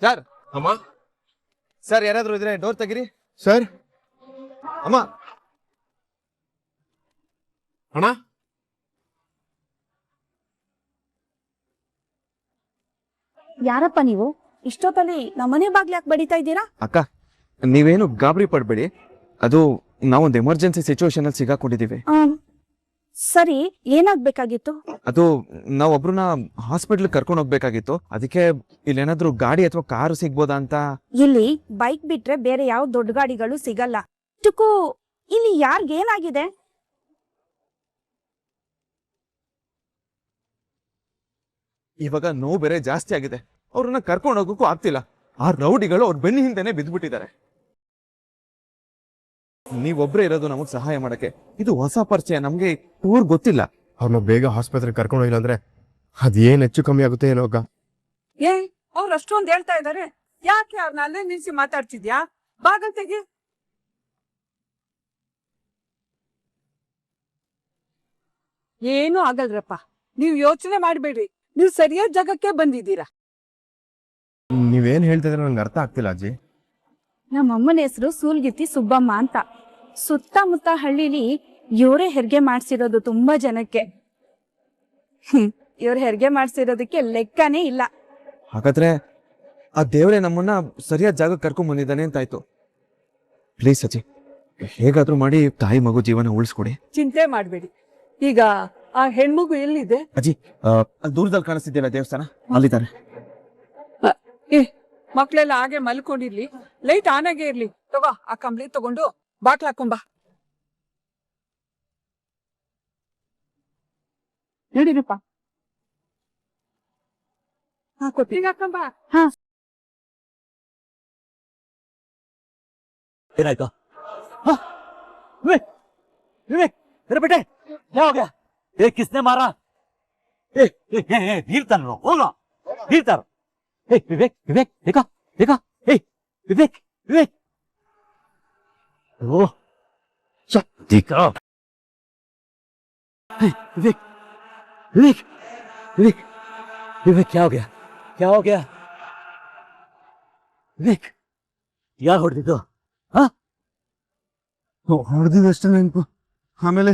Sir ಅಮ್ಮ sir ಯಾರಾದ್ರೂ ಇದ್ರೆ ಡೋರ್ ತೆಗಿರಿ. ಸರ್ ಅಮ್ಮ ಅಣ್ಣ ಯಾರಪ್ಪ ನೀವು ಇಷ್ಟೊತ್ತಲ್ಲಿ ನಮ್ಮನೆ ಬಾಗ್ಲಿ ಯಾಕೆ ಬಡಿತಾ ಇದ್ದೀರಾ? ಅಕ್ಕ ನೀವೇನು ಗಾಬರಿ ಪಡ್ಬೇಡಿ, ಅದು ನಾವೊಂದು ಎಮರ್ಜೆನ್ಸಿ ಸಿಚುವೇಶನ್ ಅಲ್ಲಿ ಸಿಗಾಕೊಂಡಿದೀವಿ. ಸರಿ, ಏನಾಗ್ಬೇಕಾಗಿತ್ತು? ಅದು ನಾವೊಬ್ರನ್ನ ಹಾಸ್ಪಿಟ್ಲ್ ಕರ್ಕೊಂಡು ಹೋಗ್ಬೇಕಾಗಿತ್ತು. ಅದಕ್ಕೆ ಇಲ್ಲೇನಾದ್ರೂ ಗಾಡಿ ಅಥವಾ ಕಾರು ಸಿಗ್ಬೋದಾ ಅಂತ. ಇಲ್ಲಿ ಬೈಕ್ ಬಿಟ್ರೆ ಬೇರೆ ಯಾವ ದೊಡ್ಡ ಗಾಡಿಗಳು ಸಿಗಲ್ಲ. ಟುಕು, ಇಲ್ಲಿ ಯಾರಿಗೇನಾಗಿದೆ? ಇವಾಗ ನೋವು ಬೇರೆ ಜಾಸ್ತಿ ಆಗಿದೆ, ಅವ್ರನ್ನ ಕರ್ಕೊಂಡು ಹೋಗೋಕ್ಕೂ ಆಗ್ತಿಲ್ಲ. ಆ ರೌಡಿಗಳು ಅವ್ರ ಬೆನ್ನ ಹಿಂದೆನೆ ಬಿದ್ದ್ಬಿಟ್ಟಿದ್ದಾರೆ. ನೀವೊಬ್ರೇ ಇರೋದು ನಮಗ್ ಸಹಾಯ ಮಾಡಕ್ಕೆ. ಇದು ಹೊಸ ಪರಿಚಯ, ನಮ್ಗೆ ಊರ್ ಗೊತ್ತಿಲ್ಲ. ಅವ್ರನ್ನ ಬೇಗ ಆಸ್ಪತ್ರೆಗೆ ಕರ್ಕೊಂಡು ಹೋಗಿಲ್ಲ ಅಂದ್ರೆ ಅದೇನ್ ಹೆಚ್ಚು ಕಮ್ಮಿ ಆಗುತ್ತೆ ಏನೋ ಅಕ್ಕ. ಅವ್ರು ಅಷ್ಟೊಂದು ಹೇಳ್ತಾ ಇದಾರೆ, ಯಾಕೆ ಅವ್ರನ್ನ ಅಲ್ಲೇ ನಿಲ್ಸಿ ಮಾತಾಡ್ತಿದ್ಯಾ? ಬಾಗಲ್ ತೆಗಿ. ಏನು ಆಗಲ್ರಪ್ಪ, ನೀವ್ ಯೋಚನೆ ಮಾಡ್ಬೇಡ್ರಿ, ನೀವ್ ಸರಿಯಾದ ಜಾಗಕ್ಕೆ ಬಂದಿದ್ದೀರಾ. ನೀವೇನ್ ಹೇಳ್ತಾ ಇದ್ರೆ ನಂಗೆ ಅರ್ಥ ಆಗ್ತಿಲ್ಲ ಅಜ್ಜಿ. ನಮ್ಮಮ್ಮನ ಹೆಸರು ಸೂಲ್ಗಿತ್ತಿ ಸುಬ್ಬಮ್ಮ ಅಂತ. ಸುತ್ತಮುತ್ತ ಹಳ್ಳಿಲಿ ಇವರೇ ಹೆರಿಗೆ ಮಾಡ್ಸಿರೋದು ತುಂಬಾ ಜನಕ್ಕೆ. ಇವ್ರ ಹೆರಿಗೆ ಮಾಡ್ಸಿರೋದಕ್ಕೆ ಲೆಕ್ಕನೇ ಇಲ್ಲ. ಹಾಗಾದ್ರೆ ಆ ದೇವರೇ ನಮ್ಮನ್ನ ಸರಿಯಾದ ಜಾಗಕ್ಕೆ ಕರ್ಕೊಂಡ್ ಬಂದಿದ್ದಾನೆ ಅಂತಾಯ್ತು. ಪ್ಲೀಸ್ ಅಜ್ಜಿ, ಹೇಗಾದ್ರೂ ಮಾಡಿ ತಾಯಿ ಮಗು ಜೀವನ ಉಳಿಸ್ಕೊಡಿ. ಚಿಂತೆ ಮಾಡ್ಬೇಡಿ. ಈಗ ಆ ಹೆಣ್ಮಗು ಎಲ್ಲಿದೆ? ಅಜ್ಜಿ, ಅಲ್ಲಿ ದೂರದಲ್ಲಿ ಕಾಣಿಸ್ತಿದ್ಯಲ್ಲ ದೇವಸ್ಥಾನ, ಅಲ್ಲಿದ್ದಾರೆ. ಮಕ್ಳೆಲ್ಲ ಹಾಗೆ ಮಲ್ಕೊಂಡಿರ್ಲಿ, ಲೈಟ್ ಆನ್ ಆಗೇ ಇರ್ಲಿ. ತಗೋ, ಆ ಕಂಬ್ಳಿ ತಗೊಂಡು ಬಾಕ್ಲ ಹಾಕೊಂಬ. ನಡೀರಪ್ಪ, ಹಾಕೋತೀಗ ಹಾಕೊಂಬ. ಏನಾಯ್ತು? विवेक विवेक तेरे बेटे क्या हो गया? ये किसने मारा? धीर तर होगा, धीर तर. विवेक विवेक देखा देखा. विवेक विवेक ओ देखा. विवेक विवेक विवेक विवेक क्या हो गया? क्या हो गया? विवेक यार ಹೊಡೆದಿದ್ದು? ಹೊಡೆದಿದ್ದಷ್ಟೇ ನೆನಪು, ಆಮೇಲೆ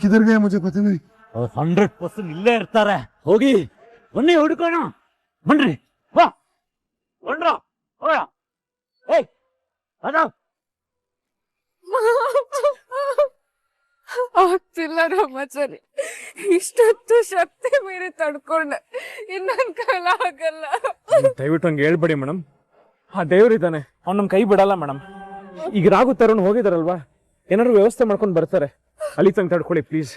ಕಿಧರ್ ಗಯಾ ಮುझे पता नहीं. 100% ಇಲ್ಲೇ ಇರ್ತಾರೆ. ಹೋಗಿ ಬನ್ನಿ, ಹುಡುಕೋಣ. ಬನ್ರಿ, ಬಾ ಬಂದ್ರ. ಏಯ್ ಅದ ಆಗ್ತಿಲ್ಲ ರಾಮಾಚಾರಿ, ಇಷ್ಟೊತ್ತು ಶಕ್ತಿ ಮೀರಿ ತಡ್ಕೊಂಡೆ, ಇನ್ನೊಂದ್ ಕಾಲ ಆಗಲ್ಲ. ದಯವಿಟ್ಟು ಹಂಗೆ ಹೇಳ್ಬೇಡಿ ಮೇಡಮ್. ಆ ದೇವ್ರಿದ್ದಾನೆ, ಅವ್ನು ನಮ್ ಕೈ ಬಿಡಲ್ಲ ಮೇಡಮ್. ಈಗ ರಾಗು ತರುಣ್ ಹೋಗಿದಾರಲ್ವಾ, ಏನಾದ್ರು ವ್ಯವಸ್ಥೆ ಮಾಡ್ಕೊಂಡು ಬರ್ತಾರೆ. ಅಲ್ಲಿ ತಂಗ ತಡ್ಕೊಳ್ಳಿ ಪ್ಲೀಸ್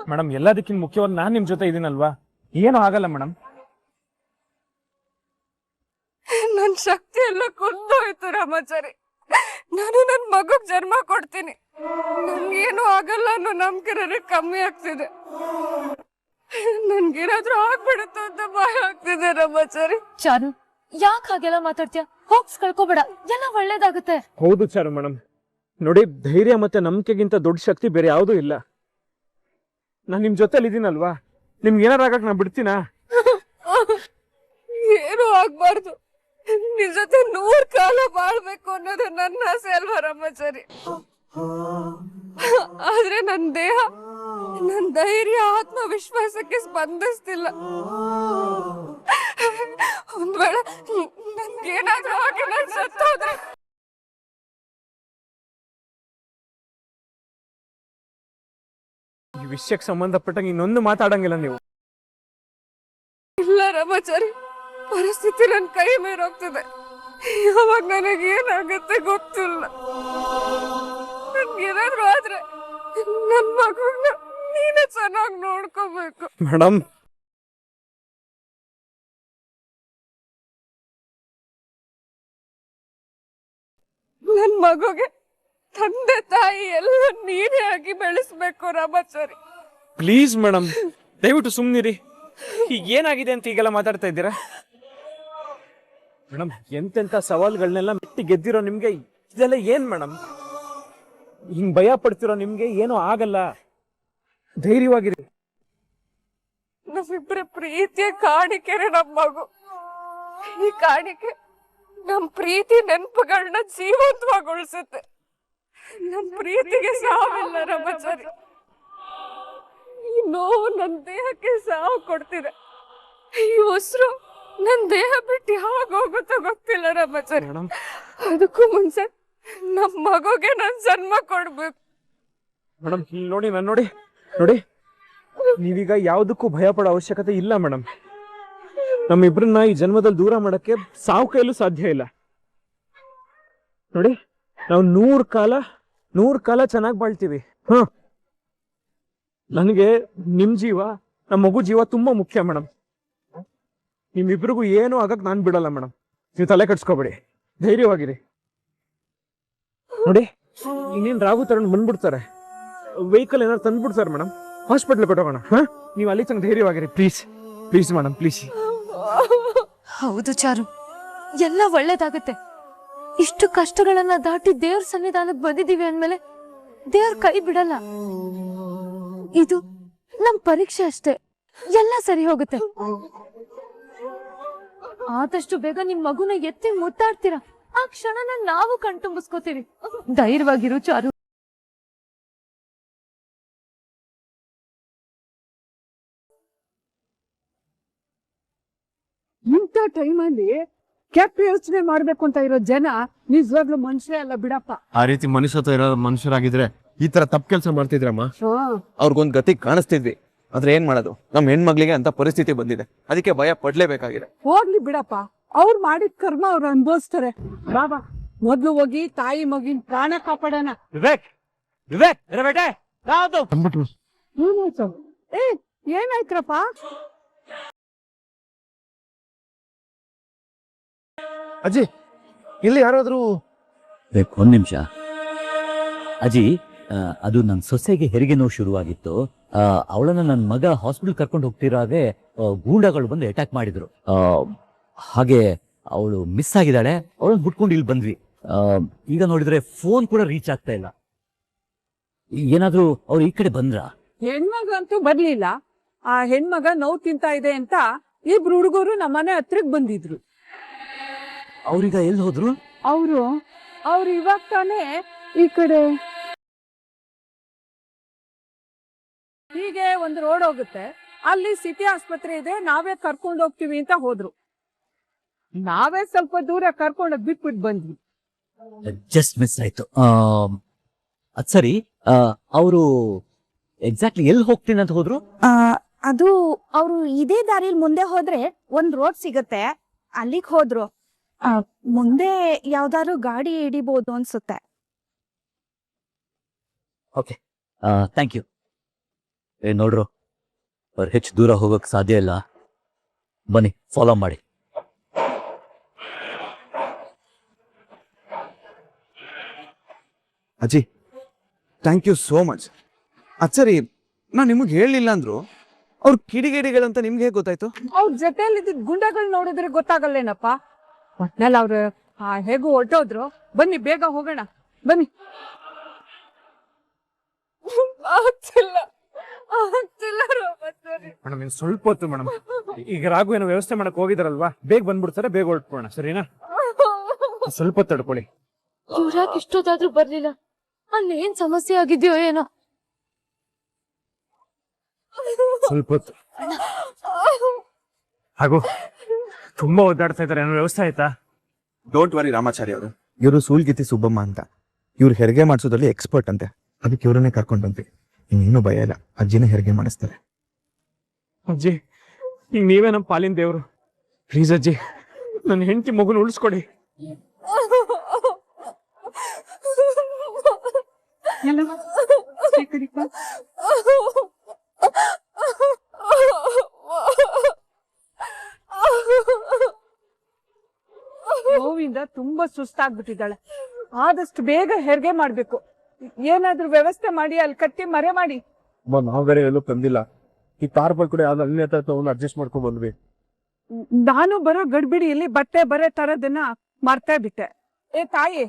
ಮೇಡಮ್. ಎಲ್ಲದಕ್ಕಿಂತ ಮುಖ್ಯವಾಗಿ ನಾನ್ ನಿಮ್ ಜೊತೆ ಇದೀನಲ್ವಾ, ಏನೂ ಆಗಲ್ಲ ಮೇಡಮ್. ನನ್ ಶಕ್ತಿ ಎಲ್ಲ ಕುಂದೋಯ್ತು ರಾಮಾಚಾರಿ. ನಾನು ನನ್ ಮಗುಗ್ ಜನ್ಮ ಕೊಡ್ತೀನಿ, ನನ್ಗೇನು ಆಗಲ್ಲ ಅನ್ನೋ ನಂಬಿಕೆ ಕಮ್ಮಿ ಆಗ್ತಿದೆ. ನನ್ಗೇನಾದ್ರೂ ಆಗ್ಬಿಡುತ್ತೋ ಅಂತ ಭಯ ಆಗ್ತಿದೆ ರಾಮಾಚಾರಿ. ಚಾರು, ಯಾಕೆ ಹಾಗೆಲ್ಲ ಮಾತಾಡ್ತೀಯ? ಹೋಗ್ಸ್ ಕಳ್ಕೊಬೇಡ, ಎಲ್ಲ ಒಳ್ಳೇದಾಗುತ್ತೆ. ಹೌದು ಚಾರು ಮೇಡಮ್, ನೋಡಿ, ಧೈರ್ಯ ಮತ್ತೆ ನಂಬಿಕೆಗಿಂತ ದೊಡ್ಡ ಶಕ್ತಿ ಬೇರೆ ಯಾವುದೂ ಇಲ್ಲ. ನಾನ್ ನಿಮ್ ಜೊತೆಲಿ ಇದೀನಲ್ವಾ, ನಿಮ್ಗೆ ಏನಾರ ಆಗಕ್ ನಾ ಬಿಡ್ತೀನಾ? ಏನು ಆಗ್ಬಾರ್ದು, ನಿನ್ ಜೊತೆ 100 ಕಾಲ ಬಾಳ್ಬೇಕು ಅನ್ನೋದು ನನ್ನ ಆಸೆ ಅಲ್ವಾ ರಾಮಾಚಾರಿ. ಆದ್ರೆ ನನ್ ದೇಹ, ನನ್ ಧೈರ್ಯ, ಆತ್ಮವಿಶ್ವಾಸಕ್ಕೆ ಸ್ಪಂದಿಸ್ತಿಲ್ಲ. ಒಂದ್ ವೇಳೆ ನನ್ಗೇನಾದ್ರೂ ಆಗಿ ನಾನ್ ಸತ್ತೋದ್ರೆ ಈ ವಿಷಯಕ್ಕೆ ಸಂಬಂಧಪಟ್ಟಂಗೆ ಇನ್ನೊಂದು ಮಾತಾಡಂಗಿಲ್ಲ ನೀವು. ಇಲ್ಲ ರಾಮಾಚಾರಿ, ಪರಿಸ್ಥಿತಿ ನನ್ ಕೈ ಮೀರೋಗ್ತಿದೆ. ಯಾವಾಗ ನನಗೆ ಏನಾಗುತ್ತೆ ಗೊತ್ತಿಲ್ಲ. ನನ್ಗೇನಾದ್ರೂ ಆದ್ರೆ ನನ್ ಮಗುನ ನೀನೇ ಚೆನ್ನಾಗಿ ನೋಡ್ಕೋಬೇಕು ಮೇಡಮ್. ನನ್ ಮಗುಗೆ ತಂದೆ ತಾಯಿ ಎಲ್ಲ ನೀನೇ ಆಗಿ ಬೆಳೆಸ್ಬೇಕು ರಾಮಾಚಾರಿ. ಪ್ಲೀಸ್ ಮೇಡಮ್, ದಯವಿಟ್ಟು ಸುಮ್ನಿರಿ. ಈಗ ಏನಾಗಿದೆ ಅಂತ ಈಗೆಲ್ಲ ಮಾತಾಡ್ತಾ ಇದ್ದೀರಾ ಮೇಡಮ್? ಎಂತೆಂತ ಸವಾಲುಗಳನ್ನೆಲ್ಲ ಮೆಟ್ಟಿ ಗೆದ್ದಿರೋ ನಿಮ್ಗೆ ಇದೆಲ್ಲ ಏನ್ ಮೇಡಮ್? ಹಿಂಗ್ ಭಯ ಪಡ್ತಿರೋ ನಿಮ್ಗೆ ಏನೂ ಆಗಲ್ಲ, ಧೈರ್ಯವಾಗಿರಿ. ನಮ್ಮಿಬ್ಬರ ಪ್ರೀತಿಯ ಕಾಣಿಕೆರೆ ನಮ್ ಮಗು. ಈ ಕಾಣಿಕೆ ನಮ್ ಪ್ರೀತಿ ನೆನಪುಗಳನ್ನ ಜೀವಂತವಾಗೊಳಿಸುತ್ತೆ. ನಮ್ ಪ್ರೀತಿಗೆ ಸಾವಿಲ್ಲ ರಾಮಾಚಾರಿ. ಈ ನೋವು ನನ್ ದೇಹಕ್ಕೆ ಸಾವು ಕೊಡ್ತಿದೆ. ಈ ಉಸಿರು ನನ್ ದೇಹ ಬಿಟ್ಟು ಯಾವಾಗ ಹೋಗುತ್ತೋ ಗೊತ್ತಿಲ್ಲ ರಾಮಾಚಾರಿ. ಮೇಡಮ್ ಅದಕ್ಕೂ ಮುಂಚೆ ನಮ್ ಮಗುಗೆ ನನ್ ಜನ್ಮ ಕೊಡ್ಬೇಕು. ಮೇಡಮ್ ಇಲ್ಲಿ ನೋಡಿ, ನಾನು ನೋಡಿ ನೀವೀಗ ಯಾವುದಕ್ಕೂ ಭಯ ಪಡೋ ಅವಶ್ಯಕತೆ ಇಲ್ಲ ಮೇಡಮ್. ನಮ್ಮಿಬ್ರನ್ನ ಈ ಜನ್ಮದಲ್ಲಿ ದೂರ ಮಾಡಕ್ಕೆ ಸಾವು ಕೈಲೂ ಸಾಧ್ಯ ಇಲ್ಲ. ನೋಡಿ, ನಾವು 100 ಕಾಲ ಚೆನ್ನಾಗಿ ಬಾಳ್ತೀವಿ. ನನಗೆ ನಿಮ್ ಜೀವ, ನಮ್ಮ ಮಗು ಜೀವ ತುಂಬಾ ಮುಖ್ಯ ಮೇಡಮ್. ನಿಮ್ಮಿಬ್ರಿಗೂ ಏನೂ ಆಗಕ್ ನಾನ್ ಬಿಡಲ್ಲ ಮೇಡಮ್. ನೀವು ತಲೆ ಕಟ್ಸ್ಕೊಬೇಡಿ, ಧೈರ್ಯವಾಗಿರಿ. ನೋಡಿ, ಇನ್ನೇನ್ ರಾಘು ತಗೊಂಡು ಬಂದ್ಬಿಡ್ತಾರೆ, ವೆಹಿಕಲ್ ಏನಾದ್ರು ತಂದ್ಬಿಡ್ತಾರೆ ಮೇಡಮ್, ಹಾಸ್ಪಿಟ್ಲ್ ಕೊಟ್ಟೋಗೋಣ. ನೀವು ಅಲ್ಲಿ ತನಕ ಧೈರ್ಯವಾಗಿರಿ ಪ್ಲೀಸ್ ಮೇಡಮ್, ಪ್ಲೀಸ್. ಹೌದು ಚಾರು, ಎಲ್ಲ ಒಳ್ಳೇದಾಗತ್ತೆ. ಇಷ್ಟು ಕಷ್ಟಗಳನ್ನ ದಾಟಿ ದೇವ್ರ ಸನ್ನಿಧಾನಕ್ಕೆ ಬಂದಿದೀವಿ ಅಂದ್ಮೇಲೆ ದೇವ್ರ ಕೈ ಬಿಡಲ್ಲ. ಇದು ನಮ್ ಪರೀಕ್ಷೆ ಅಷ್ಟೇ, ಎಲ್ಲ ಸರಿ ಹೋಗುತ್ತೆ. ಆದಷ್ಟು ಬೇಗ ನಿಮ್ ಮಗುನ ಎತ್ತಿ ಮುತ್ತಾಡ್ತೀರಾ, ಆ ಕ್ಷಣನ ನಾವು ಕಣ್ತುಂಬಿಸ್ಕೋತೀವಿ. ಧೈರ್ಯವಾಗಿರು ಚಾರು. ಇಂಥ ಟೈಮಲ್ಲಿ ಕೆಟ್ಟ ಯೋಚನೆ ಮಾಡ್ಬೇಕು ಅಂತ ಇರೋ ಜನ ನಿಜವಾಗ್ಲೂ ಮನುಷ್ಯರೇ ಅಲ್ಲ ಬಿಡಪ್ಪ. ಆ ರೀತಿ ಮನುಷ್ಯತ್ವ ಇರೋ ಮನುಷ್ಯರಾಗಿದ್ರೆ ಈ ತರ ತಪ್ಪು ಕೆಲಸ ಮಾಡ್ತಿದ್ರಮ್ಮ. ಅವ್ರಿಗೊಂದ್ ಗತಿ ಕಾಣಿಸ್ತಿದ್ವಿ, ಆದ್ರೆ ಏನ್ ಮಾಡೋದು, ನಮ್ ಹೆಣ್ಮಗ್ಳಿಗೆ ಅಂತ ಪರಿಸ್ಥಿತಿ ಬಂದಿದೆ, ಅದಕ್ಕೆ ಭಯ ಪಡ್ಲೇಬೇಕಾಗಿದೆ. ಹೋಗ್ಲಿ ಬಿಡಪ್ಪ, ಅವ್ರು ಮಾಡಿದ ಕರ್ಮ ಅವ್ರು ಅನ್ಭವಿಸ್ತಾರೆ. ಬಾಬಾ ಮೊದ್ಲು ಹೋಗಿ ತಾಯಿ ಮಗಿನ ಪ್ರಾಣ ಕಾಪಾಡೋಣ. ವಿವೇಕ್ ಬೇಟೆ ಯಾವ್ದು? ಏನಾಯ್ತು? ಏನಾಯ್ತ್ರಪ್ಪ? ಅಜ್ಜಿ, ಇಲ್ಲಿ ಯಾರಾದ್ರೂ ಒಂದ್ ನಿಮಿಷ ಅಜ್ಜಿ. ಅದು ನನ್ನ ಸೊಸೆಗೆ ಹೆರಿಗೆ ನೋವು ಶುರುವಾಗಿತ್ತು. ಅವಳನ್ನ ನನ್ನ ಮಗ ಹಾಸ್ಪಿಟಲ್ ಕರ್ಕೊಂಡು ಹೋಗ್ತಿರಾಗೆ ಗೂಂಡಾಗಳು ಬಂದು ಅಟ್ಯಾಕ್ ಮಾಡಿದ್ರು. ಹಾಗೆ ಅವಳು ಮಿಸ್ ಆಗಿದ್ದಾಳೆ. ಅವಳನ್ನ ಹುಡ್ಕೊಂಡು ಇಲ್ಲಿ ಬಂದ್ವಿ. ಈಗ ನೋಡಿದ್ರೆ ಫೋನ್ ಕೂಡ ರೀಚ್ ಆಗ್ತಾ ಇಲ್ಲ. ಏನಾದ್ರೂ ಅವ್ರು ಈ ಕಡೆ ಬಂದ್ರ? ಹೆಣ್ಮಗ ಅಂತೂ ಬರ್ಲಿಲ್ಲ. ಆ ಹೆಣ್ಮಗ ನೋವು ತಿಂತಾ ಇದೆ ಅಂತ ಇಬ್ರು ಹುಡುಗರು ನಮ್ಮನೆ ಹತ್ರಕ್ ಬಂದಿದ್ರು. ಅವ್ರೀಗ ಎಲ್ಲಿ ಹೋದ್ರು? ಅವ್ರು ಇವಾಗ ತಾನೇ ಈ ಕಡೆ ಹೀಗೆ ಒಂದು ರೋಡ್ ಹೋಗುತ್ತೆ, ಅಲ್ಲಿ ಸಿಟಿ ಆಸ್ಪತ್ರೆ ಇದೆ, ನಾವೇ ಕರ್ಕೊಂಡು ಹೋಗ್ತೀವಿ ಅಂತ ಹೋದ್ರು. ನಾವೇ ಸ್ವಲ್ಪ ದೂರ ಕರ್ಕೊಂಡು ಬಿಟ್ಬಿಟ್ಟು ಬಂದ್ವಿ. ಜಸ್ಟ್ ಮಿಸ್ ಆಯ್ತು. ಅದ್ ಸರಿ, ಅವರು ಎಕ್ಸಾಕ್ಟ್ಲಿ ಎಲ್ಲಿ ಹೋಗ್ತೀನಿ ಅಂತ ಹೋದ್ರು? ಅದು ಅವರು ಇದೇ ದಾರಿಲಿ ಮುಂದೆ ಹೋದ್ರೆ ಒಂದ್ ರೋಡ್ ಸಿಗತ್ತೆ, ಅಲ್ಲಿಗ್ ಹೋದ್ರು. ಮುಂದೆ ಯಾವ್ದಾದ್ರು ಗಾಡಿ ಹಿಡಿಬಹುದು ಅನ್ಸುತ್ತೆ. Okay, thank you. ನೋಡ್ರು, ಅವ್ರು ಹೆಚ್ಚು ದೂರ ಹೋಗಕ್ ಸಾಧ್ಯ ಇಲ್ಲ. ಬನ್ನಿ, ಫಾಲೋ ಮಾಡಿ. ಅಜ್ಜಿ, ಥ್ಯಾಂಕ್ ಯು ಸೋ ಮಚ್. ಸರಿ, ನಾನ್ ನಿಮಗ್ ಹೇಳಿಲ್ಲ ಅಂದ್ರು ಅವ್ರ ಕಿಡಿಗೇಡಿಗಳಂತ ನಿಮ್ಗೆ ಹೇಗೆ ಗೊತ್ತಾಯ್ತು? ಅವ್ರ ಜೊತೆಯಲ್ಲಿ ಗುಂಡಗಳು ನೋಡಿದ್ರೆ ಗೊತ್ತಾಗಲ್ಲೇನಪ್ಪ. ಒಟ್ನಲ್ಲಿ ಅವ್ರು ಹೇಗೂ ಹೊರಟೋದ್ರು. ಬನ್ನಿ ಬೇಗ ಹೋಗೋಣ, ಬನ್ನಿ. ಆಗ್ತಿಲ್ಲ ರಾಮಾಚಾರಿ. ಮೇಡಮ್ ಇನ್ನು ಸ್ವಲ್ಪ ಹೊತ್ತು ಮೇಡಮ್. ಈಗ ರಾಘು ಏನೋ ವ್ಯವಸ್ಥೆ ಮಾಡಕ್ ಹೋಗಿದಾರಲ್ವಾ, ಬೇಗ ಬಂದ್ಬಿಡ್ತಾರೆ, ಬೇಗ ಹೊರಟ್ಬೋಣ, ಸರಿನಾ? ಸ್ವಲ್ಪ ಹೊತ್ತು ತಡ್ಕೊಳ್ಳಿ. ಇವ್ರಾಕ್ ಇಷ್ಟೊತ್ತಾದ್ರೂ ಬರ್ಲಿಲ್ಲ? ಅಲ್ಲಿ ಏನ್ ಸಮಸ್ಯೆ ಆಗಿದ್ಯೋ ಏನೋ. ಸ್ವಲ್ಪ ಹೊತ್ತು. ಹಾಗೂ ತುಂಬಾ ಒದ್ದಾಡ್ತಾ ಇದಾರೆ, ಏನೋ ವ್ಯವಸ್ಥೆ ಆಯ್ತಾ? ಡೋಂಟ್ ವರಿ ರಾಮಾಚಾರಿ ಅವರು, ಇವರು ಸೂಲ್ಗಿತ್ತಿ ಸುಬ್ಬಮ್ಮ ಅಂತ. ಇವ್ರು ಹೆರಿಗೆ ಮಾಡಿಸೋದ್ರಲ್ಲಿ ಎಕ್ಸ್ಪರ್ಟ್ ಅಂತೆ, ಅದಕ್ಕೆ ಇವ್ರನ್ನೇ ಕರ್ಕೊಂಡು ಬಂದ್ವಿ. ಇನ್ನೇನು ಭಯ ಇಲ್ಲ, ಅಜ್ಜಿನೇ ಹೆರಿಗೆ ಮಾಡಿಸ್ತಾರೆ. ಅಜ್ಜಿ, ಈಗ ನೀವೇ ನಮ್ಮ ಪಾಲಿನ ದೇವ್ರು. ಪ್ಲೀಸ್ ಅಜ್ಜಿ, ನನ್ನ ಹೆಂಡತಿ ಮಗುನ ಉಳಿಸ್ಕೊಡಿ. ನೋವಿಂದ ತುಂಬಾ ಸುಸ್ತಾಗ್ಬಿಟ್ಟಿದ್ದಾಳೆ. ಆದಷ್ಟು ಬೇಗ ಹೆರಿಗೆ ಮಾಡ್ಬೇಕು. ಏನಾದ್ರೂ ವ್ಯವಸ್ಥೆ ಮಾಡಿ ಅಲ್ಲಿ ಕಟ್ಟಿ ಮರೆ ಮಾಡಿ. ನಾವ್ ಬೇರೆ ಎಲ್ಲೂ ತಂದಿಲ್ಲ. ಈ ತಾರ್ಪಲ್ ಕೂಡ ಯಾವ್ದು ಅಲ್ಲಿ ಅಡ್ಜಸ್ಟ್ ಮಾಡ್ಕೊಂಡ್ ಬಂದ್ವಿ. ನಾನು ಬರೋ ಗಡ್ಬಿಡಿಯಲ್ಲಿ ಬಟ್ಟೆ ಬರೆ ತರದನ್ನ ಮರ್ತೇ ಬಿಟ್ಟೆ. ತಾಯಿ,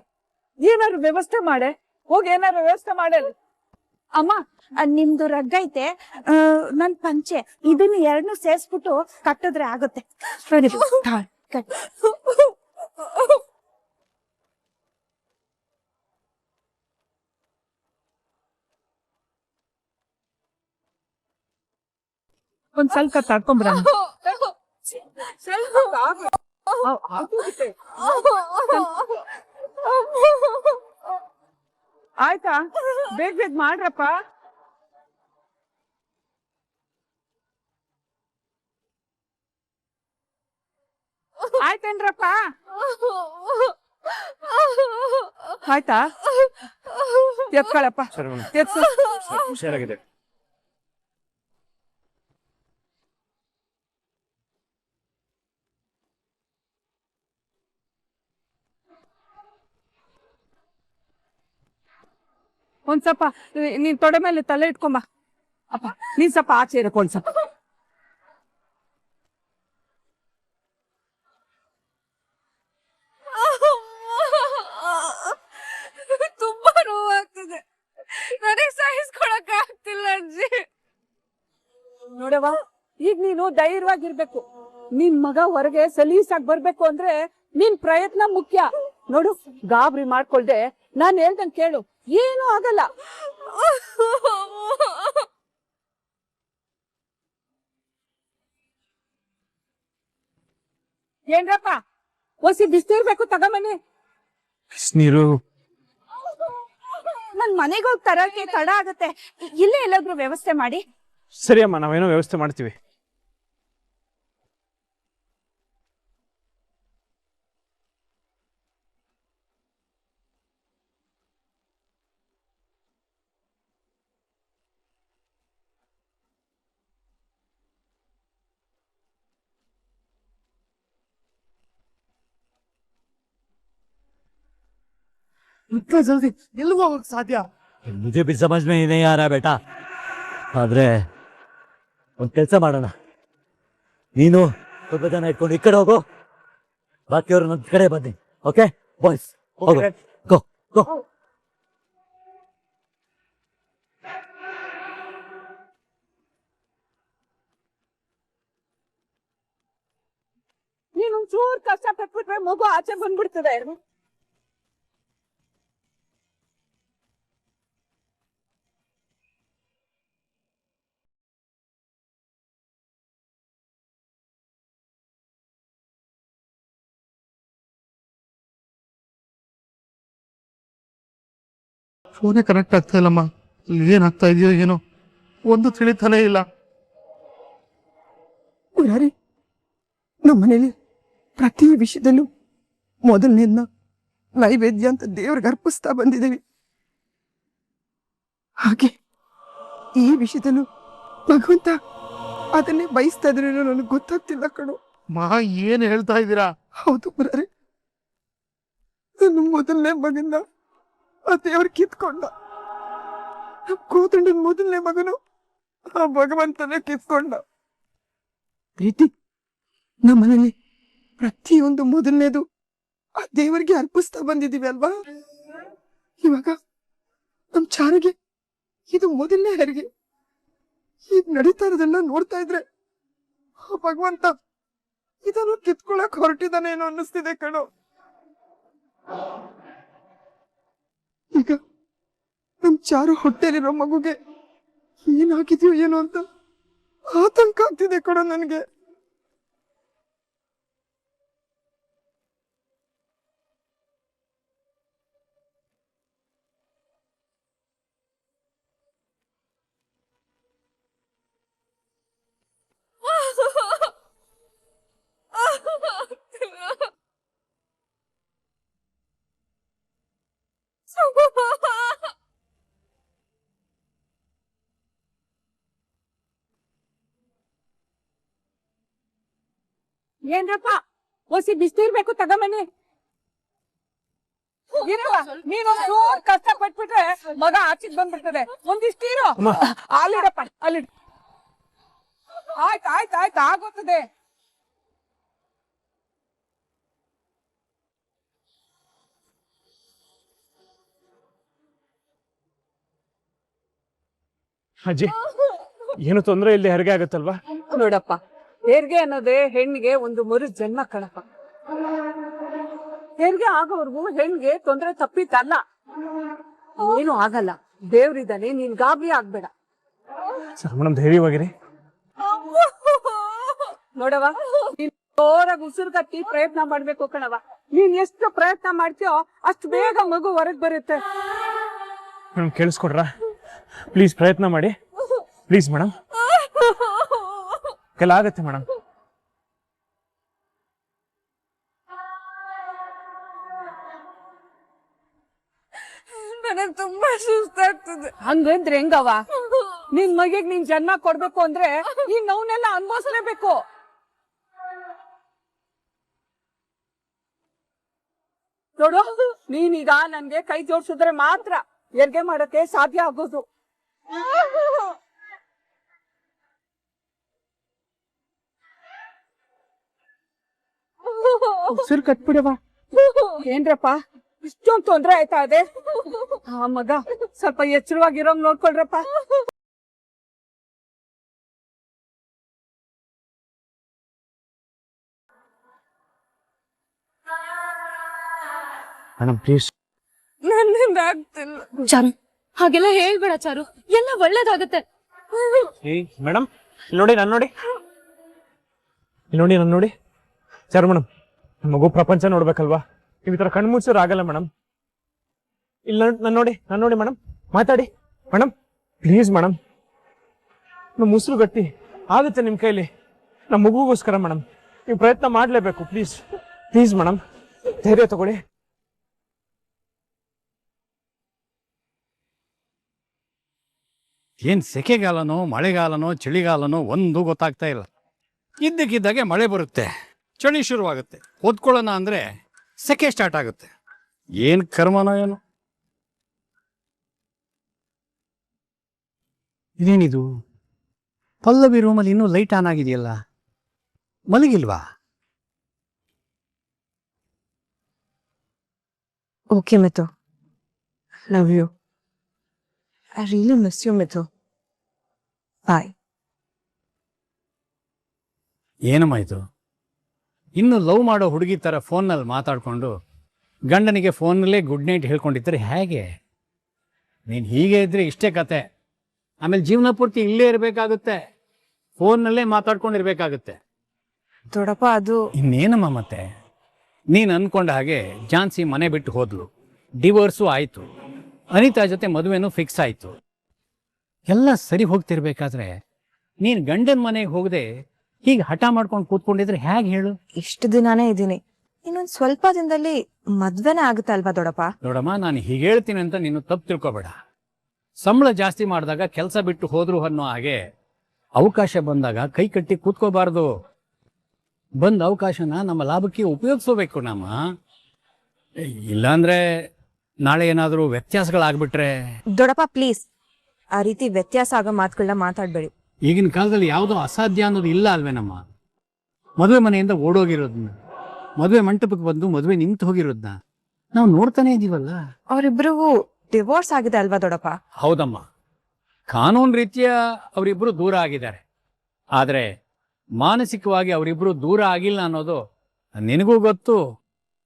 ಏನಾದ್ರು ವ್ಯವಸ್ಥೆ ಮಾಡೆ, ಹೋಗಿ ಏನಾದ್ರು ವ್ಯವಸ್ಥೆ ಮಾಡೆ. ಅಮ್ಮ, ನಿಮ್ದು ರಗ್ಗೈತೆ, ನನ್ ಪಂಚೆ, ಇದನ್ನ ಎರಡನ್ನೂ ಸೇರ್ಸ್ಬಿಟ್ಟು ಕಟ್ಟಿದ್ರೆ ಆಗುತ್ತೆ. ಕಟ್. ಒಂದ್ ಸ್ವಲ್ಪ ತಡ್ಕೊಂಬ್ರ. ಆಯ್ತಾ, ಬೇಗ ಬೇಗ ಮಾಡ್ರಪ್ಪ. ಆಯ್ತೇನ್ರಪ್ಪ? ಆಯ್ತಾ? ಎತ್ಕೊಳಪ್ಪ, ಸರಿ ಮೇಡಮ್, ಎತ್ಸು. ಹುಷಾರಾಗಿದೆ. ಒಂದ್ ಸ್ವಲ್ಪ ನೀನ್ ತೊಡೆ ಮೇಲೆ ತಲೆ ಇಟ್ಕೊಂಬ. ಅಪ್ಪ ನೀನ್ ಸ್ವಲ್ಪ ಆಚೆ ಇರಕ್ ಒಂದ್ ಸ್ವಲ್ಪ. ತುಂಬಾ ನೋವಾಗ್ತಿದೆ, ನನಗೆ ಸಹಿಸ್ಕೊಳಕ್ ಆಗ್ತಿಲ್ಲ ಅಜ್ಜಿ. ನೋಡವ್ವ, ಈಗ ನೀನು ಧೈರ್ಯವಾಗಿರ್ಬೇಕು. ನಿನ್ ಮಗ ಹೊರಗೆ ಸಲೀಸಾಗಿ ಬರ್ಬೇಕು ಅಂದ್ರೆ ನಿನ್ ಪ್ರಯತ್ನ ಮುಖ್ಯ. ನೋಡು, ಗಾಬರಿ ಮಾಡ್ಕೊಳ್ದೆ ನಾನ್ ಹೇಳ್ದಂಗ್ ಕೇಳು, ಏನೂ ಆಗಲ್ಲ. ಏನ್ರಪ್ಪ, ಒಸಿ ಬಿಸ್ತಿರ್ಬೇಕು, ತಗೊಂಬನ್ನಿ. ನೀರು ನನ್ ಮನೆಗೆ ಹೋಗಿ ತರಕ್ಕೆ ತಡ ಆಗತ್ತೆ. ಇಲ್ಲೇ ಎಲ್ಲಾದ್ರೂ ವ್ಯವಸ್ಥೆ ಮಾಡಿ. ಸರಿ ಅಮ್ಮ, ನಾವೇನೋ ವ್ಯವಸ್ಥೆ ಮಾಡ್ತೀವಿ. ಜಲ್ದಿ ಎಲ್ಲಿಗೂ ಹೋಗಕ್ ಸಾಧ್ಯ? मुझे भी समझ में ही नहीं आ रहा बेटा. ಆದ್ರೆ ಒಂದ್ ಕೆಲಸ ಮಾಡೋಣ, ನೀನು ಸ್ವಲ್ಪ ಜನ ಇಟ್ಕೊಂಡು ಈ ಕಡೆ ಹೋಗು, ಬಾಕಿಯವರು ನನ್ನ ಕಡೆ ಬನ್ನಿ. ಓಕೆ ಬಾಯ್ಸ್, ಹೋಗು, ಗೋ ಗೋ. ನೀನು ಒಂಚೂರ್ ಕಷ್ಟ ಪಟ್ಬಿಟ್ರೆ ಮಗು ಆಚೆ ಬಂದ್ಬಿಡ್ತದೆ. ಫೋನೇ ಕನೆಕ್ಟ್ ಆಗ್ತಾ ಇಲ್ಲಮ್ಮ. ಏನಾಗ್ತಾ ಇದೆಯೋ ಏನೋ ಒಂದು ತಿಳಿತಾನೇ ಇಲ್ಲ. ಮುರಾರಿ, ನಮ್ಮ ಮನೇಲಿ ಪ್ರತಿ ವಿಷಯದಲ್ಲೂ ಮೊದಲನೇದನ್ನ ನೈವೇದ್ಯ ಅಂತ ದೇವ್ರಿಗೆ ಅರ್ಪಿಸ್ತಾ ಬಂದಿದ್ದೀವಿ. ಹಾಗೆ ಈ ವಿಷಯದಲ್ಲೂ ಭಗವಂತ ಅದನ್ನೇ ಬಯಸ್ತಾ ಇದ್ರೇನೋ ನನಗೆ ಗೊತ್ತಾಗ್ತಿಲ್ಲ ಕಣೋ. ಮಾ, ಏನ್ ಹೇಳ್ತಾ ಇದ್ದೀರಾ? ಹೌದು ಮುರಾರಿ, ನನ್ನ ಮೊದಲನೇ ಮಗನ್ನ ಆ ದೇವ್ರು ಕಿತ್ಕೊಂಡ. ಕೋದಂಡನ ಮೊದಲನೇ ಮಗನು ಆ ಭಗವಂತನೇ ಕಿತ್ಕೊಂಡ. ಪ್ರೀತಿ, ನಮ್ಮನೇಲಿ ಪ್ರತಿಯೊಂದು ಮೊದಲನೇದು ಆ ದೇವರಿಗೆ ಅರ್ಪಿಸ್ತಾ ಬಂದಿದ್ದೀವಿ ಅಲ್ವಾ. ಇವಾಗ ನಮ್ ಚಾರುಗೆ ಇದು ಮೊದಲನೇ ಹೆರಿಗೆ. ಈಗ ನಡೀತಾ ಇರೋದೆಲ್ಲ ನೋಡ್ತಾ ಇದ್ರೆ ಆ ಭಗವಂತ ಇದನ್ನು ಕಿತ್ಕೊಳಕ್ ಹೊರಟಿದಾನೇನೋ ಅನ್ನಿಸ್ತಿದೆ ಕಣೋ. ಈಗ ನಮ್ ಚಾರು ಹೊಟ್ಟೆಲಿರೋ ಮಗುಗೆ ಏನಾಗಿದೆಯೋ ಏನೋ ಅಂತ ಆತಂಕ ಆಗ್ತಿದೆ ಕಣೋ ನನ್ಗೆ. ಏನ್ರಪ್ಪ, ಒಸಿ ಬಿಸ್ತಿರ್ಬೇಕು, ತಗೊಂಬನ್ನಿ. ನೀನೊಂದು ಕಷ್ಟ ಪಟ್ಬಿಟ್ರೆ ಮಗ ಆಚೆಗ್ ಬಂದ್ಬಿಡ್ತದೆ. ಒಂದಿಷ್ಟೀರು ಅಲ್ಲಿಡಪ್ಪ, ಅಲ್ಲಿ. ಆಯ್ತು ಆಯ್ತು ಆಯ್ತು, ಆಗುತ್ತದೆ. ಅಜ್ಜಿ, ಏನು ತೊಂದರೆ ಇಲ್ಲದೆ ಹೆರಿಗೆ ಆಗತ್ತಲ್ವಾ? ನೋಡಪ್ಪ, ಹೆರಿಗೆ ಅನ್ನೋದೇ ಹೆಣ್ಣಿಗೆ ಒಂದು ಮರು ಜನ್ಮ ಕಣಪ್ಪ. ಹೆರಿಗೆ ಆಗೋವರೆಗೂ ಹೆಣ್ಗೆ ತೊಂದ್ರೆ ತಪ್ಪಿತ್ತಲ್ಲ. ಏನು ಆಗಲ್ಲ, ದೇವ್ರಿದ್ದಾನೆ, ನೀನ್ ಗಾಬರಿ ಆಗ್ಬೇಡ. Sir madam ಧೈರ್ಯವಾಗಿರಿ. ನೋಡವ, ನೀನ್ ಜೋರಾಗಿ ಉಸಿರು ಕಟ್ಟಿ ಪ್ರಯತ್ನ ಮಾಡ್ಬೇಕು ಕಣವ. ನೀನ್ ಎಷ್ಟು ಪ್ರಯತ್ನ ಮಾಡ್ತೀಯೋ ಅಷ್ಟು ಬೇಗ ಮಗು ಹೊರಗ್ ಬರುತ್ತೆ. ಮೇಡಮ್ ಕೇಳಿಸ್ಕೊಡ್ರಾ? ಪ್ಲೀಸ್ ಪ್ರಯತ್ನ ಮಾಡಿ ಪ್ಲೀಸ್ ಮೇಡಮ್. ಕೆಲ ಆಗತ್ತೆ ಮೇಡಮ್. ನನಗ್ ತುಂಬಾ ಸುಸ್ತಾಗ್ತದೆ. ಹಂಗಂದ್ರೆ ಹೆಂಗವ? ನಿನ್ ಮಗಿಗ್ ನೀನ್ ಜನ್ಮ ಕೊಡ್ಬೇಕು ಅಂದ್ರೆ ಈ ನೋವ್ನೆಲ್ಲ ಅನ್ಭವಿಸ್ಲೇಬೇಕು. ನೋಡು, ನೀನೀಗ ನನ್ಗೆ ಕೈ ಜೋಡ್ಸಿದ್ರೆ ಮಾತ್ರ ಹೆರಿಗೆ ಮಾಡಕ್ಕೆ ಸಾಧ್ಯ ಆಗೋದು. ಉಸಿರು ಕಟ್ಬಿಡವ. ಏನ್ರಪ್ಪ ಇಷ್ಟೊಂದು ತೊಂದ್ರೆ ಆಯ್ತಾ ಅದೇ? ಆ ಮಗ ಸ್ವಲ್ಪ ಎಚ್ಚರವಾಗಿರೋಂಗ್ ನೋಡ್ಕೊಳ್ರಪ್ಪ. Madam please. ನನ್ನಿಂದ ಆಗ್ತಿಲ್ಲ. ಚಾರು, ಹಾಗೆಲ್ಲ ಹೇಳ್ಬೇಡ ಚಾರು, ಎಲ್ಲ ಒಳ್ಳೇದಾಗತ್ತೆ. ಮೇಡಮ್ ಇಲ್ಲಿ ನೋಡಿ, ನಾನು ನೋಡಿ, ಇಲ್ಲಿ ನೋಡಿ, ನಾನು ನೋಡಿ. ಚಾರು ಮೇಡಮ್, ಮಗು ಪ್ರಪಂಚ ನೋಡ್ಬೇಕಲ್ವಾ? ನೀವು ಈ ತರ ಕಣ್ಣು ಮುಚ್ಚಿದ್ರೆ ಆಗಲ್ಲ ಮೇಡಮ್. ಇಲ್ಲ ನಾನು ನೋಡಿ, ನಾನು ನೋಡಿ ಮೇಡಮ್. ಮಾತಾಡಿ ಮೇಡಮ್ ಪ್ಲೀಸ್ ಮೇಡಮ್. ನಮ್ಮ ಮುಸುರು ಗಟ್ಟಿ ಆಗುತ್ತೆ ನಿಮ್ಮ ಕೈಲಿ. ನಮ್ಮ ಮಗುಗೋಸ್ಕರ ಮೇಡಮ್ ನೀವು ಪ್ರಯತ್ನ ಮಾಡಲೇಬೇಕು. ಪ್ಲೀಸ್ ಪ್ಲೀಸ್ ಮೇಡಮ್, ಧೈರ್ಯ ತಗೊಳ್ಳಿ. ಏನು ಸೆಕೆಗಾಲನೋ ಮಳೆಗಾಲನೋ ಚಳಿಗಾಲನೋ ಒಂದು ಗೊತ್ತಾಗ್ತಾ ಇಲ್ಲ. ಇದ್ದಕ್ಕಿದ್ದಾಗೆ ಮಳೆ ಬರುತ್ತೆ, ಚಳಿ ಶುರುವಾಗುತ್ತೆ. ಓದ್ಕೊಳ್ಳೋಣ ಅಂದರೆ ಸೆಕೆ ಸ್ಟಾರ್ಟ್ ಆಗುತ್ತೆ. ಏನು ಕರ್ಮನೋ ಏನೋ. ಇದೇನಿದು? ಪಲ್ಲವಿ ರೂಮಲ್ಲಿ ಇನ್ನೂ ಲೈಟ್ ಆನ್ ಆಗಿದೆಯಲ್ಲ, ಮಲಗಿಲ್ವಾ? Okay Mithu, love you. I really miss you, Mithu. Bye. ಏನಮ್ಮ ಇದು? ಇನ್ನು ಲವ್ ಮಾಡೋ ಹುಡುಗಿ ಥರ ಫೋನ್ನಲ್ಲಿ ಮಾತಾಡಿಕೊಂಡು ಗಂಡನಿಗೆ ಫೋನಲ್ಲೇ ಗುಡ್ ನೈಟ್ ಹೇಳ್ಕೊಂಡಿದ್ದರೆ ಹೇಗೆ? ನೀನು ಹೀಗೆ ಇದ್ರೆ ಇಷ್ಟೇ ಕತೆ. ಆಮೇಲೆ ಜೀವನ ಪೂರ್ತಿ ಇಲ್ಲೇ ಇರಬೇಕಾಗುತ್ತೆ, ಫೋನ್ನಲ್ಲೇ ಮಾತಾಡ್ಕೊಂಡಿರ್ಬೇಕಾಗುತ್ತೆ. ದೊಡ್ಡಪ್ಪ ಅದು ಇನ್ನೇನಮ್ಮ ಮತ್ತೆ? ನೀನು ಅಂದ್ಕೊಂಡ ಹಾಗೆ ಝಾನ್ಸಿ ಮನೆ ಬಿಟ್ಟು ಹೋದ್ಲು, ಡಿವೋರ್ಸು ಆಯಿತು, ಅನಿತಾ ಜೊತೆ ಮದುವೆನೂ ಫಿಕ್ಸ್ ಆಯಿತು. ಎಲ್ಲ ಸರಿ ಹೋಗ್ತಿರ್ಬೇಕಾದ್ರೆ ನೀನು ಗಂಡನ ಮನೆಗೆ ಹೋಗದೆ ಹೀಗೆ ಹಠ ಮಾಡ್ಕೊಂಡು ಕೂತ್ಕೊಂಡಿದ್ರೆ ಹೇಗೆ ಹೇಳು? ಇಷ್ಟು ದಿನಾನೇ ಇದ್ದೀನಿ, ಇನ್ನೊಂದು ಸ್ವಲ್ಪ ದಿನದಲ್ಲಿ ಮದ್ವೆನೇ ಆಗುತ್ತೆ ಅಲ್ವಾ ದೊಡ್ಡಪ್ಪ? ನೋಡಮ್ಮ, ನಾನು ಹೀಗೆ ಹೇಳ್ತೀನಿ ಅಂತ ನೀನು ತಪ್ಪು ತಿಳ್ಕೊಬೇಡ. ಸಂಬಳ ಜಾಸ್ತಿ ಮಾಡಿದಾಗ ಕೆಲಸ ಬಿಟ್ಟು ಹೋದ್ರು ಅನ್ನೋ ಹಾಗೆ ಅವಕಾಶ ಬಂದಾಗ ಕೈ ಕಟ್ಟಿ ಕೂತ್ಕೋಬಾರ್ದು. ಬಂದ ಅವಕಾಶನ ನಮ್ಮ ಲಾಭಕ್ಕೆ ಉಪಯೋಗಿಸೋಬೇಕು ನಮ್ಮ. ಇಲ್ಲಾಂದ್ರೆ ನಾಳೆ ಏನಾದರೂ ವ್ಯತ್ಯಾಸಗಳಾಗ್ಬಿಟ್ರೆ? ದೊಡ್ಡಪ್ಪ ಪ್ಲೀಸ್, ಆ ರೀತಿ ವ್ಯತ್ಯಾಸ ಆಗೋ ಮಾತುಗಳನ್ನ ಮಾತಾಡ್ಬೇಡಿ. ಈಗಿನ ಕಾಲದಲ್ಲಿ ಯಾವುದೋ ಅಸಾಧ್ಯ ಅನ್ನೋದು ಇಲ್ಲ ಅಲ್ವೇನಮ್ಮ? ಮದುವೆ ಮನೆಯಿಂದ ಓಡೋಗಿರೋದನ್ನ, ಮದುವೆ ಮಂಟಪಕ್ಕೆ ಬಂದು ಮದುವೆ ನಿಂತು ಹೋಗಿರೋದನ್ನ ನಾವು ನೋಡ್ತಾನೆ ಇದೀವಲ್ಲ. ಅವರಿಬ್ರಿಗೂ ಡಿವೋರ್ಸ್ ಆಗಿದೆ ಅಲ್ವಾ ದೊಡ್ಡಪ್ಪ? ಹೌದಮ್ಮ, ಕಾನೂನು ರೀತಿಯ ಅವರಿಬ್ರು ದೂರ ಆಗಿದ್ದಾರೆ. ಆದರೆ ಮಾನಸಿಕವಾಗಿ ಅವರಿಬ್ರು ದೂರ ಆಗಿಲ್ಲ ಅನ್ನೋದು ನಿನಗೂ ಗೊತ್ತು,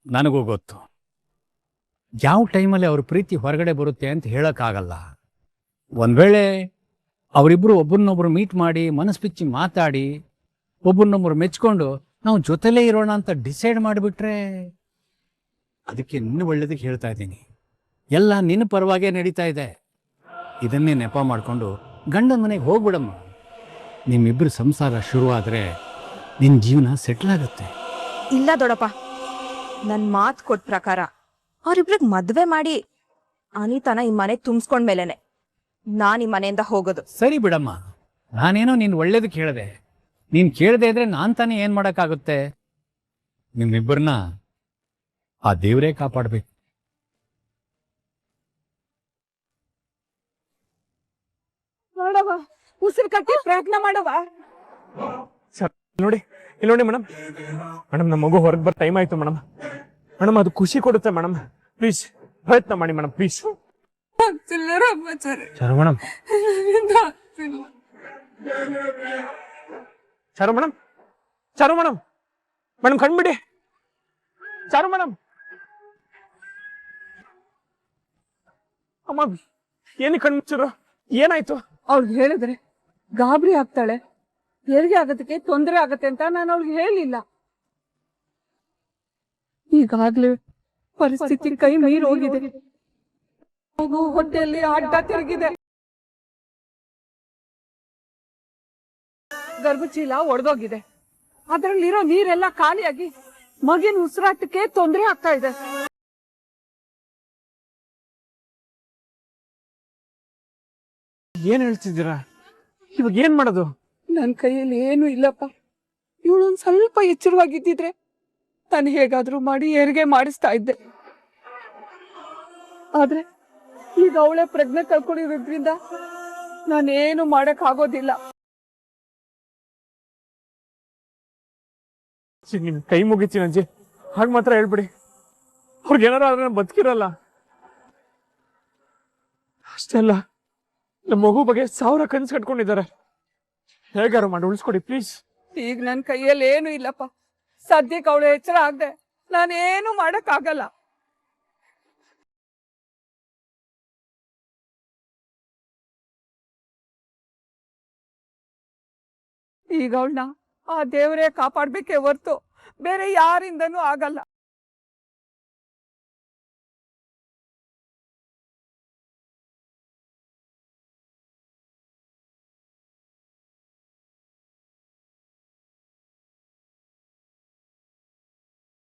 ನನಗೂ ಗೊತ್ತು. ಯಾವ ಟೈಮಲ್ಲಿ ಅವ್ರ ಪ್ರೀತಿ ಹೊರಗಡೆ ಬರುತ್ತೆ ಅಂತ ಹೇಳೋಕ್ಕಾಗಲ್ಲ. ಒಂದು ವೇಳೆ ಅವರಿಬ್ಬರು ಒಬ್ಬರನ್ನೊಬ್ರು ಮೀಟ್ ಮಾಡಿ ಮನಸ್ಸು ಬಿಚ್ಚಿ ಮಾತಾಡಿ ಒಬ್ಬರನ್ನೊಬ್ರು ಮೆಚ್ಕೊಂಡು ನಾವು ಜೊತೆಲೇ ಇರೋಣ ಅಂತ ಡಿಸೈಡ್ ಮಾಡಿಬಿಟ್ರೆ, ಅದಕ್ಕೆ ನಿನ್ನ ಒಳ್ಳೇದಕ್ಕೆ ಹೇಳ್ತಾ ಇದ್ದೀನಿ, ಎಲ್ಲ ನಿನ್ನ ಪರವಾಗೇ ನಡೀತಾ ಇದೆ. ಇದನ್ನೇ ನೆಪ ಮಾಡಿಕೊಂಡು ಗಂಡನ ಮನೆಗೆ ಹೋಗ್ಬಿಡಮ್ಮ. ನಿಮ್ಮಿಬ್ಬರು ಸಂಸಾರ ಶುರುವಾದರೆ ನಿನ್ನ ಜೀವನ ಸೆಟ್ಲ್ ಆಗುತ್ತೆ. ಇಲ್ಲ ದೊಡ್ಡಪ್ಪ, ನನ್ ಮಾತು ಕೊಟ್ಟ ಪ್ರಕಾರ ಅವ್ರಿಬ್ರಿಗೆ ಮದ್ವೆ ಮಾಡಿ ಅನಿತಾನ ಈ ಮನೆ ತುಂಬಿಸ್ಕೊಂಡ್ಮೇಲೆನೆ ನಾನ್ ಈ ಮನೆಯಿಂದ ಹೋಗೋದು. ಸರಿ ಬಿಡಮ್ಮ, ನಾನೇನೋ ನೀನು ಒಳ್ಳೇದಕ್ಕೆ ಹೇಳಿದೆ. ನೀನು ಕೇಳದೆ ಇದ್ರೆ ನಾನು ತಾನೇ ಏನು ಮಾಡೋಕ್ಕಾಗುತ್ತೆ? ನಿಮ್ಮಿಬ್ಬರನ್ನ ಆ ದೇವರೇ ಕಾಪಾಡಬೇಕು. ನೋಡವ, ಉಸಿರು ಕಟ್ಟಿ ಪ್ರಯತ್ನ ಮಾಡವ. ಸರ್ ನೋಡಿ, ಇಲ್ಲಿ ನೋಡಿ ಮೇಡಮ್. ಮೇಡಮ್ ನಮ್ಮ ಮಗು ಹೊರಗೆ ಬರೋ ಟೈಮ್ ಆಯ್ತು ಮೇಡಮ್. ಮೇಡಮ್ ಅದು ಖುಷಿ ಕೊಡುತ್ತೆ ಮೇಡಮ್. ಪ್ಲೀಸ್ ಪ್ರಯತ್ನ ಮಾಡಿ ಮೇಡಮ್, ಪ್ಲೀಸ್. ಆಗ್ತಿಲ್ಲ ರಾಮಾಚಾರಿ, ಚಾರು ಮೇಡಮ್, ನನ್ನಿಂದ ಆಗ್ತಿಲ್ಲ. ಚಾರು ಮೇಡಮ್, ಚಾರು ಮೇಡಮ್, ಮೇಡಮ್ ಕಣ್ಬಿಡಿ. ಚಾರು ಮೇಡಮ್, ಅಮ್ಮ ಏನಕ್ಕೆ ಕಣ್ಮುಚ್ಚಿರು? ಏನಾಯ್ತು? ಅವ್ಳಿಗೆ ಹೇಳಿದ್ರೆ ಗಾಬರಿ ಆಗ್ತಾಳೆ, ಹೆರಿಗೆ ಆಗೋದಕ್ಕೆ ತೊಂದರೆ ಆಗತ್ತೆ ಅಂತ ನಾನು ಅವ್ಳಿಗೆ ಹೇಳಿಲ್ಲ. ಈಗಾಗ್ಲೇ ಪರಿಸ್ಥಿತಿ ಕೈ ಮೀರಿ ಹೋಗಿದೆ. ಮಗು ಹೊಟ್ಟೆಯಲ್ಲಿ ಅಡ್ಡ ತಿರುಗಿದೆ, ಗರ್ಭಚೀಲ ಒಡೆದೋಗಿದೆ, ಅದರಲ್ಲಿರೋ ನೀರೆಲ್ಲ ಖಾಲಿಯಾಗಿ ಮಗಿನ ಉಸಿರಾಟಕ್ಕೆ ತೊಂದರೆ ಆಗ್ತಾ ಇದೆ. ಏನ್ ಹೇಳ್ತಿದ್ದೀರಾ? ಇವಾಗ ಏನ್ ಮಾಡೋದು? ನನ್ ಕೈಯಲ್ಲಿ ಏನು ಇಲ್ಲಪ್ಪ. ಇವಳೊಂದ್ ಸ್ವಲ್ಪ ಎಚ್ಚರವಾಗಿದ್ದಿದ್ರೆ ನಾನು ಹೇಗಾದ್ರೂ ಮಾಡಿ ಹೆರಿಗೆ ಮಾಡಿಸ್ತಾ ಇದ್ದೆ. ಆದ್ರೆ ಈಗ ಅವಳೆ ಪ್ರಜ್ಞೆ ಕಳ್ಕೊಂಡಿರೋದ್ರಿಂದ ನಾನೇನು ಮಾಡಕ್ ಆಗೋದಿಲ್ಲ. ನಿಮ್ ಕೈ ಮುಗಿತೀನಿ ಅಜ್ಜಿ, ಹಾಗೆ ಮಾತ್ರ ಹೇಳ್ಬಿಡಿ. ಅವ್ರಿಗೆ ಏನಾರು ಆದ್ರೆ ಬದುಕಿರಲ್ಲ. ಅಷ್ಟೇ ಅಲ್ಲ, ನಮ್ಮ ಮಗು ಬಗ್ಗೆ 1000 ಕನ್ಸು ಕಟ್ಕೊಂಡಿದ್ದಾರೆ. ಹೇಗಾರು ಮಾಡಿ ಉಳಿಸ್ಕೊಡಿ ಪ್ಲೀಸ್. ಈಗ ನನ್ ಕೈಯಲ್ಲಿ ಏನು ಇಲ್ಲಪ್ಪ. ಸದ್ಯಕ್ಕೆ ಅವಳು ಎಚ್ಚರ ಆಗದೆ ನಾನೇನು ಮಾಡಕ್ ಆಗಲ್ಲ. ಈಗ ಅವಳನ್ನ ಆ ದೇವರೇ ಕಾಪಾಡ್ಬೇಕೇ ಹೊರ್ತು ಬೇರೆ ಯಾರಿಂದನೂ ಆಗಲ್ಲ.